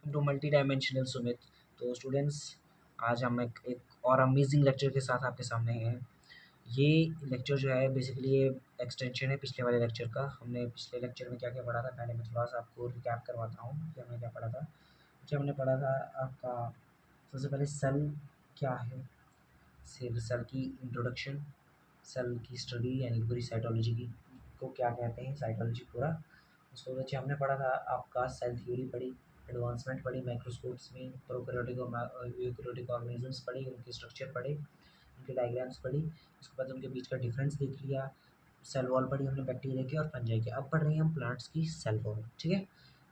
To multi dimensional Sumit. तो students, आज हम एक और अमेजिंग लेक्चर के साथ आपके सामने हैं। ये लेक्चर जो है बेसिकली ये एक्सटेंशन है पिछले वाले लेक्चर का। हमने पिछले लेक्चर में क्या क्या पढ़ा था, पहले मैं थोड़ा सा आपको रिकैप करवाता हूँ कि हमने क्या पढ़ा था। जब हमने पढ़ा था आपका सबसे पहले सेल क्या है, सेल की इंट्रोडक्शन, सेल की स्टडी यानी पूरी साइटोलॉजी की को क्या कहते हैं, साइटोलॉजी पूरा। उसको बच्चे हमने पढ़ा था आपका सेल थ्योरी पढ़ी, एडवांसमेंट पढ़ी माइक्रोस्कोप्स में, प्रोकैरियोटिक और यूकैरियोटिक ऑर्गेनिजम्स पढ़ी, उनके स्ट्रक्चर पढ़े, उनके डायग्राम्स पढ़ी, उसके बाद उनके बीच का डिफरेंस देख लिया, सेल वॉल पढ़ी हमने बैक्टीरिया की और फंजाई की। अब पढ़ रहे हैं हम प्लांट्स की सेल वॉल। ठीक है,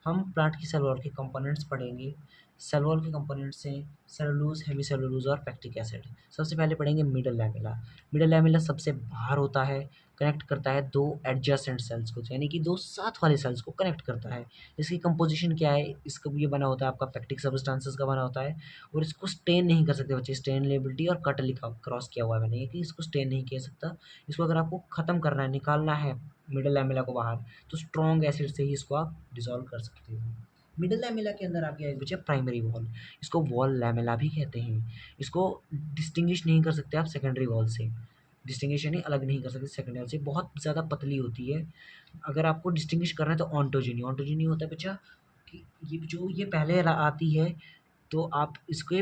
हम प्लांट की सेल वॉल के कंपोनेंट्स पढ़ेंगे। सेल वॉल के कंपोनेंट्स हैं सेलुलोज, हेमीसेलुलोज और पैक्टिक एसिड। सबसे पहले पढ़ेंगे मिडल लैमेला। मिडल लैमेला सबसे बाहर होता है, कनेक्ट करता है दो एडजेसेंट सेल्स को, यानी कि दो साथ वाले सेल्स को कनेक्ट करता है। इसकी कंपोजिशन क्या है, इसका ये बना होता है आपका पैक्टिक सब्सटेंसेस का बना होता है। और इसको स्टेन नहीं कर सकते बच्चे, स्टेनलेबिलिटी और कट लिखा क्रॉस किया हुआ है मैंने, कि इसको स्टेन नहीं किया सकता। इसको अगर आपको ख़त्म करना है, निकालना है मिडल लैमेला को बाहर, तो स्ट्रॉन्ग एसिड से ही इसको आप डिसॉल्व कर सकते हो। मिडल लैमेला के अंदर आपके बच्चे प्राइमरी वॉल, इसको वॉल लैमेला भी कहते हैं। इसको डिस्टिंग्विश नहीं कर सकते आप सेकेंडरी वॉल से, डिस्टिंग्विश यानी अलग नहीं कर सकते सेकेंडरी वॉल से, बहुत ज़्यादा पतली होती है। अगर आपको डिस्टिंग्विश करना है तो ऑन्टोजिनी, ऑन्टोजिनी होता है बच्चा कि ये पहले आती है, तो आप इसके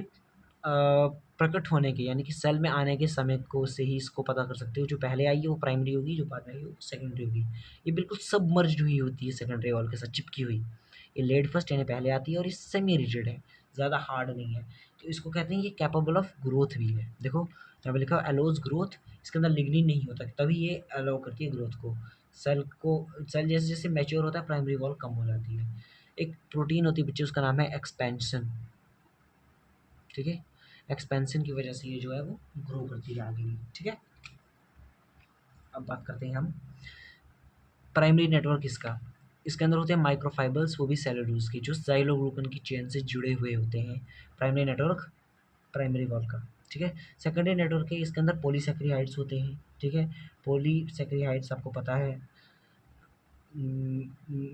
प्रकट होने के यानी कि सेल में आने के समय को से ही इसको पता कर सकते हो। जो पहले आई है वो प्राइमरी होगी, जो बाद में आई है वो सेकेंडरी होगी। ये बिल्कुल सबमर्ज्ड हुई होती है सेकेंडरी वॉल के साथ चिपकी हुई। ये लेड फर्स्ट यानी पहले आती है और ये सेमी रिजिड है, ज़्यादा हार्ड नहीं है। तो इसको कहते हैं ये कैपेबल ऑफ ग्रोथ भी है। देखो यहाँ पे लिखा है एलोज ग्रोथ, इसके अंदर लिग्निन नहीं होता, तभी ये अलाउ करती है ग्रोथ को। सेल जैसे जैसे मैच्योर होता है प्राइमरी वॉल कम हो जाती है। एक प्रोटीन होती है बच्चे, उसका नाम है एक्सपेंशन। ठीक है, एक्सपेंशन की वजह से ये जो है वो ग्रो करती है आगे भी। ठीक है, अब बात करते हैं हम प्राइमरी नेटवर्क इसका। इसके अंदर होते हैं माइक्रोफाइबर्स, वो भी सेलुलोज की, जो जाइलोग्लूकन की चेन से जुड़े हुए होते हैं। प्राइमरी नेटवर्क प्राइमरी वॉल का। ठीक है, सेकेंडरी नेटवर्क है, इसके अंदर पॉलीसेक्रिहाइड्स होते हैं। ठीक है, पॉलीसेक्रिहाइड्स आपको पता है,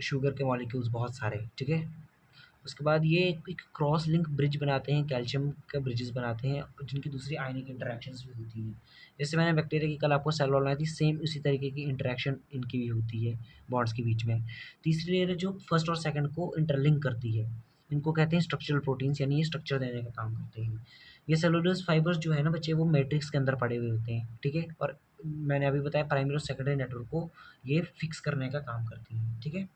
शुगर के मॉलिक्यूल्स बहुत सारे। ठीक है, उसके बाद ये एक क्रॉस लिंक ब्रिज बनाते हैं, कैल्शियम के ब्रिजेस बनाते हैं, जिनकी दूसरी आयनिक इंटरेक्शंस भी होती हैं। जैसे मैंने बैक्टीरिया की कल आपको सेल वॉल बनाई थी, सेम उसी तरीके की इंटरेक्शन इनकी भी होती है बॉन्ड्स के बीच में। तीसरी लेयर है जो फर्स्ट और सेकंड को इंटरलिंक करती है, इनको कहते हैं स्ट्रक्चरल प्रोटीन्स, यानी ये स्ट्रक्चर देने का काम करते हैं। ये सेलुलोज फाइबर्स जो है ना बच्चे, वो मैट्रिक्स के अंदर पड़े हुए होते हैं। ठीक है, और मैंने अभी बताया प्राइमरी और सेकेंडरी नेटवर्क को ये फिक्स करने का काम करती हैं। ठीक है,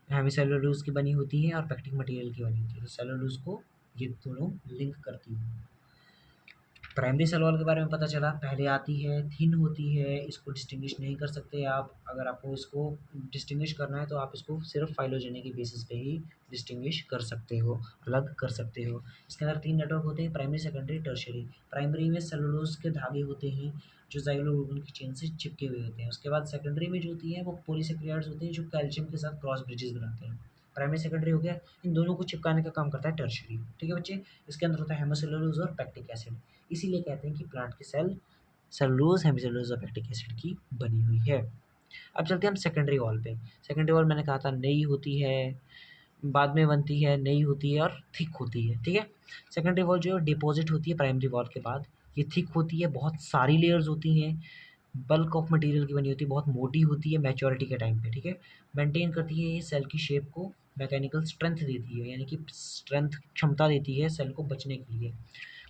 हेमीसेलुलोज की बनी होती है और पैक्टिक मटेरियल की बनी होती है, तो सेलुलोज को ये दोनों लिंक करती है। प्राइमरी सेल वॉल के बारे में पता चला, पहले आती है, थिन होती है, इसको डिस्टिंग्विश नहीं कर सकते आप। अगर आपको इसको डिस्टिंग्विश करना है तो आप इसको सिर्फ फाइलोजेनी के बेसिस पे ही डिस्टिंग्विश कर सकते हो, अलग कर सकते हो। इसके अंदर 3 नेटवर्क होते हैं, प्राइमरी सेकेंडरी टर्शियरी। प्राइमरी में सेलुलोज के धागे होते हैं जो जाइलोग्लूकन की चेन से चिपके हुए होते हैं। उसके बाद सेकेंडरी में जो होती है वो पॉलीसेक्रियाइड्स होते हैं जो कैल्शियम के साथ क्रॉस ब्रिजेस बनाते हैं। प्राइमरी सेकेंडरी हो गया, इन दोनों को चिपकाने का काम करता है टर्शियरी। ठीक है बच्चे, इसके अंदर होता है हेमोसेलुलोज और पैक्टिक एसिड। इसीलिए कहते हैं कि प्लांट की सेल सेलुलोज, हेमीसेलुलोज और पैक्टिक एसिड की बनी हुई है। अब चलते हैं हम सेकेंडरी वॉल पे। सेकेंडरी वॉल मैंने कहा था नई होती है, बाद में बनती है, नई होती है और थिक होती है। ठीक है, सेकेंडरी वॉल जो है डिपॉजिट होती है प्राइमरी वॉल के बाद। ये थिक होती है, बहुत सारी लेयर्स होती हैं, बल्क ऑफ मटेरियल की बनी होती है, बहुत मोटी होती है मैच्योरिटी के टाइम पे। ठीक है, मेंटेन करती है ये सेल की शेप को, मैकेनिकल स्ट्रेंथ देती है, यानी कि स्ट्रेंथ क्षमता देती है सेल को बचने के लिए।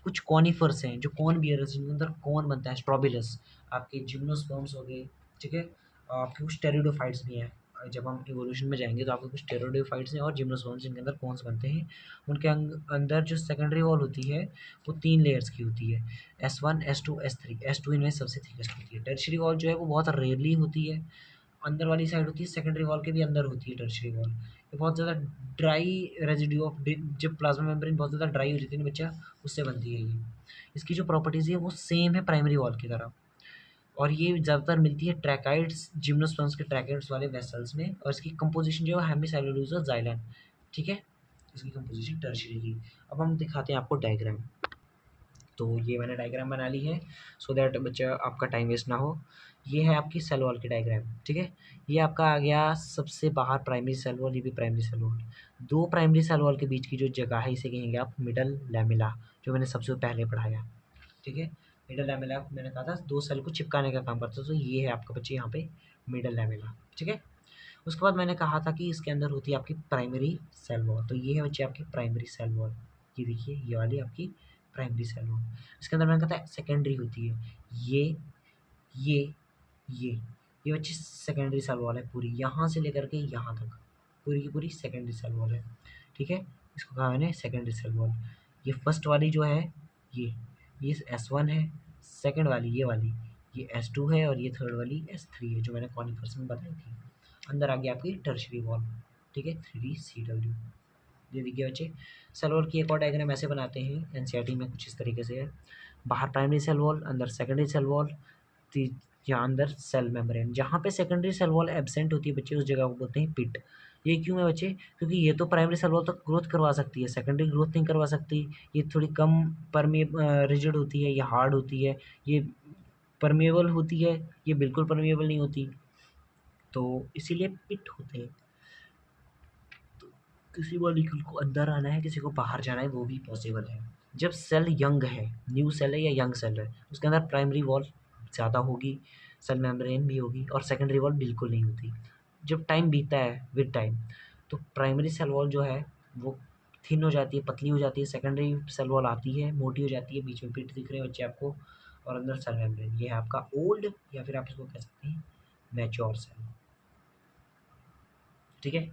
कुछ कॉनिफर्स हैं जो कॉन बियरर्स, जिनके अंदर कॉन बनता है, स्ट्रॉबिलस, आपके जिम्नोस्पर्म्स हो गए। ठीक है, आपके कुछ टेरिडोफाइट्स भी हैं, जब हम इवोल्यूशन में जाएंगे तो आपको कुछ टेरिडोफाइट्स हैं और जिम्नोस्पर्म्स जिनके अंदर कॉन्स बनते हैं। उनके अंदर जो सेकेंडरी वॉल होती है वो 3 लेयर्स की होती है, S1, S2, S3। S2 इनमें सबसे थिकेस्ट होती है। टर्शियरी वॉल जो है वो बहुत रेयरली होती है, अंदर वाली साइड होती है, सेकेंडरी वॉल के भी अंदर होती है टर्शियरी वॉल। ये बहुत ज़्यादा ड्राई रेजिड्यू ऑफ, जब प्लाज्मा मेम्ब्रेन बहुत ज़्यादा ड्राई हो जाती है ना बच्चा, उससे बनती है ये। इसकी जो प्रॉपर्टीज़ है वो सेम है प्राइमरी वॉल की तरह, और ये ज़्यादातर मिलती है ट्रैकाइड्स, जिम्नोस्पर्म्स के ट्रैकाइड्स वाले वेसल्स में। और इसकी कंपोजिशन जो है हेमीसेलुलोज और जाइलन। ठीक है, इसकी कंपोजिशन टर्शियरी की। अब हम दिखाते हैं आपको डायग्राम। तो ये मैंने डायग्राम बना ली है सो दैट बच्चा आपका टाइम वेस्ट ना हो। ये है आपकी सेल वॉल की डायग्राम। ठीक है, ये आपका आ गया सबसे बाहर प्राइमरी सेल वॉल, ये भी प्राइमरी सेल वॉल। दो प्राइमरी सेल वॉल के बीच की जो जगह है इसे कहेंगे आप मिडल लैमेला, जो मैंने सबसे पहले पढ़ाया। ठीक है, मिडल लैमेला मैंने कहा था दो सेल को चिपकाने का काम करता है, तो ये है आपका बच्चे यहाँ पे मिडल लैमेला। ठीक है, उसके बाद मैंने कहा था कि इसके अंदर होती है आपकी प्राइमरी सेल वॉल, तो ये है बच्चे आपकी प्राइमरी सेल वॉल। ये देखिए ये वाली आपकी प्राइमरी सेल वॉल। इसके अंदर मैंने कहा था सेकेंडरी होती है, ये ये ये ये बच्चे सेकेंडरी सेल वॉल है पूरी, यहाँ से लेकर के यहाँ तक पूरी की पूरी सेकेंडरी सेल वॉल है। ठीक है, इसको कहा मैंने सेकेंडरी सेल वॉल। ये फर्स्ट वाली जो है ये S1 है, सेकंड वाली ये S2 है, और ये थर्ड वाली S3 है, जो मैंने कॉनिफर्स में बताई थी। अंदर आ गया आपकी टर्शरी वॉल। ठीक है, 3D CW। ये देखिए बच्चे, सेल वॉल की एक और डायग्राम ऐसे बनाते हैं एनसीईआरटी में, कुछ इस तरीके से है। बाहर प्राइमरी सेल वॉल, अंदर सेकेंडरी सेल वॉल, यहाँ अंदर सेल मेम्ब्रेन। जहाँ पे सेकेंडरी सेल वॉल एब्सेंट होती है बच्चे उस जगह को बोलते हैं पिट। ये क्यों है बच्चे? क्योंकि ये तो प्राइमरी सेल वॉल तक ग्रोथ करवा सकती है, सेकेंडरी ग्रोथ नहीं करवा सकती। ये थोड़ी कम रिजिड होती है, ये हार्ड होती है, ये परमेबल होती है, ये बिल्कुल परमेबल नहीं होती, तो इसीलिए पिट होते हैं। तो किसी मॉलिक्यूल को अंदर आना है, किसी को बाहर जाना है, वो भी पॉसिबल है। जब सेल यंग है, न्यू सेल है या यंग सेल है, उसके अंदर प्राइमरी वॉल ज़्यादा होगी, सेल मेम्ब्रेन भी होगी, और सेकेंडरी वॉल बिल्कुल नहीं होती। जब टाइम बीतता है विद टाइम, तो प्राइमरी सेल वॉल जो है वो थिन हो जाती है, पतली हो जाती है, सेकेंडरी सेल वॉल आती है, मोटी हो जाती है, बीच में पिट दिख रहे हैं बच्चे आपको, और अंदर सेल मेम्ब्रेन। ये है आपका ओल्ड, या फिर आप इसको कह सकते हैं मैच्योर सेल। ठीक है,